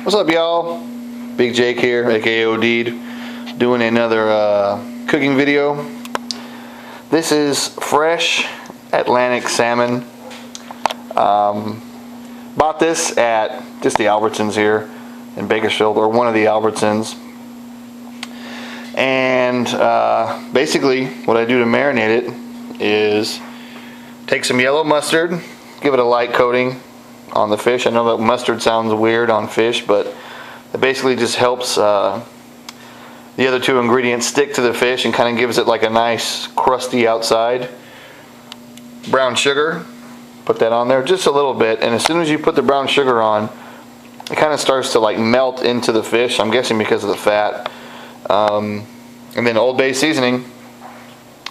What's up, y'all? Big Jake here, aka OD'd, doing another cooking video. This is fresh Atlantic salmon. Bought this at just the Albertsons here in Bakersfield, or one of the Albertsons. And basically what I do to marinate it is take some yellow mustard, give it a light coating on the fish. I know that mustard sounds weird on fish, but it basically just helps the other two ingredients stick to the fish and kind of gives it like a nice crusty outside. Brown sugar, put that on there just a little bit, and as soon as you put the brown sugar on, it kind of starts to like melt into the fish. I'm guessing because of the fat. And then Old Bay seasoning.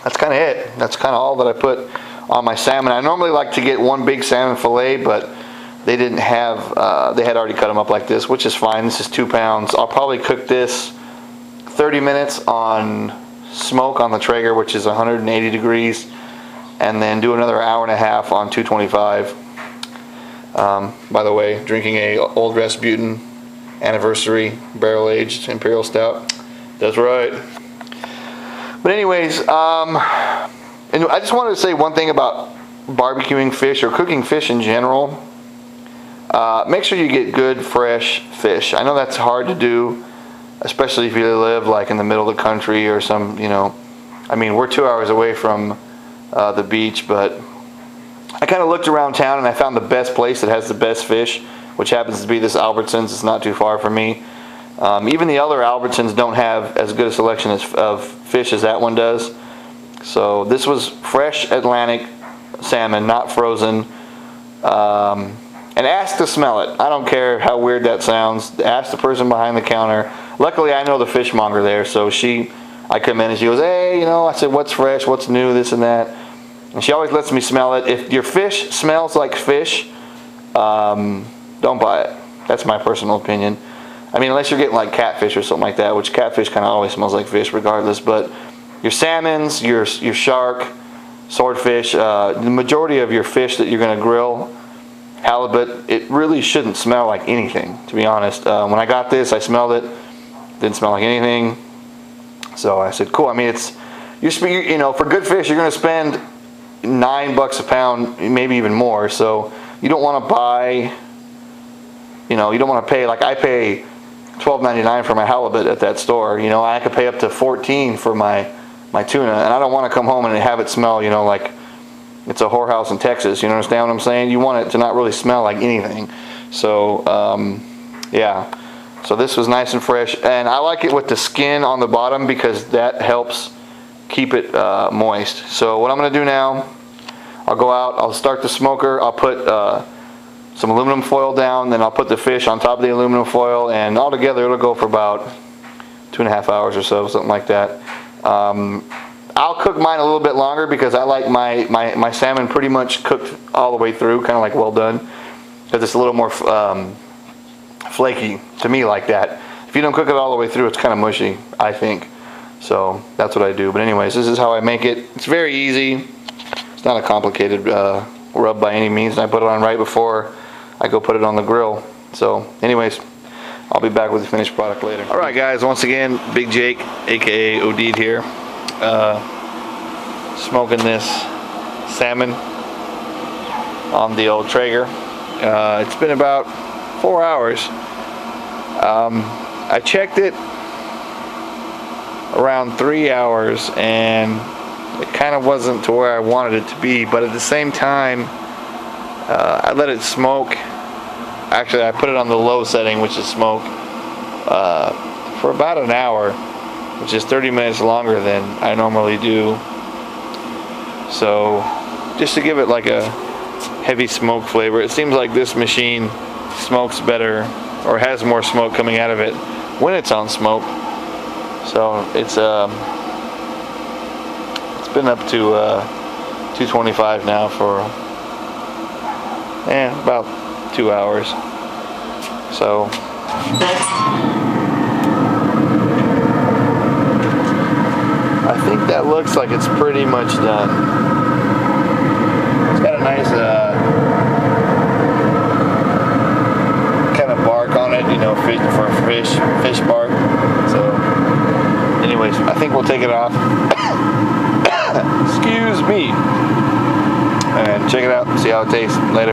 That's kind of it. That's kind of all that I put on my salmon. I normally like to get one big salmon fillet, but they didn't have, they had already cut them up like this, which is fine. This is 2 pounds. I'll probably cook this 30 minutes on smoke on the Traeger, which is 180 degrees, and then do another hour and a half on 225. By the way, drinking a Old Rasputin anniversary barrel-aged Imperial Stout. That's right. But anyways, and I just wanted to say one thing about barbecuing fish or cooking fish in general. Make sure you get good fresh fish. I know that's hard to do, especially if you live like in the middle of the country or some, you know, I mean, we're 2 hours away from the beach, but I kind of looked around town and I found the best place that has the best fish, which happens to be this Albertsons. It's not too far from me. Even the other Albertsons don't have as good a selection of fish as that one does. So this was fresh Atlantic salmon, not frozen. And ask to smell it. I don't care how weird that sounds. Ask the person behind the counter. Luckily, I know the fishmonger there, so I come in and she goes, hey, you know, I said, what's fresh, what's new, this and that. And she always lets me smell it. If your fish smells like fish, don't buy it. That's my personal opinion. I mean, unless you're getting like catfish or something like that, which catfish kind of always smells like fish regardless. But your salmons, your shark, swordfish, the majority of your fish that you're going to grill, halibut, it really shouldn't smell like anything, to be honest. When I got this, I smelled it. Didn't smell like anything. So I said, cool. I mean, you know, for good fish, you're going to spend $9 a pound, maybe even more. So you don't want to buy, you know, you don't want to pay, like I pay $12.99 for my halibut at that store. You know, I could pay up to $14 for my tuna, and I don't want to come home and have it smell, you know, like it's a whorehouse in Texas. You understand what I'm saying? You want it to not really smell like anything. So, yeah. So this was nice and fresh. And I like it with the skin on the bottom because that helps keep it moist. So what I'm going to do now, I'll go out, I'll start the smoker, I'll put some aluminum foil down, then I'll put the fish on top of the aluminum foil, and all together it'll go for about 2.5 hours or so, something like that. I'll cook mine a little bit longer because I like my salmon pretty much cooked all the way through, kind of like well done, because it's a little more flaky to me like that. If you don't cook it all the way through, it's kind of mushy, I think. So that's what I do. But anyways, this is how I make it. It's very easy. It's not a complicated rub by any means. And I put it on right before I go put it on the grill. So anyways, I'll be back with the finished product later. Alright guys, once again, Big Jake, aka OD'd here. Smoking this salmon on the old Traeger. It's been about 4 hours. I checked it around 3 hours and it kind of wasn't to where I wanted it to be, but at the same time I let it smoke. Actually, I put it on the low setting, which is smoke, for about an hour, which is 30 minutes longer than I normally do. So just to give it like a heavy smoke flavor. It seems like this machine smokes better, or has more smoke coming out of it when it's on smoke. So it's been up to 225 now for about 2 hours. So I think that looks like it's pretty much done. It's got a nice kind of bark on it, you know, fish reason for a fish bark. So, anyways, I think we'll take it off. Excuse me. And check it out, see how it tastes later.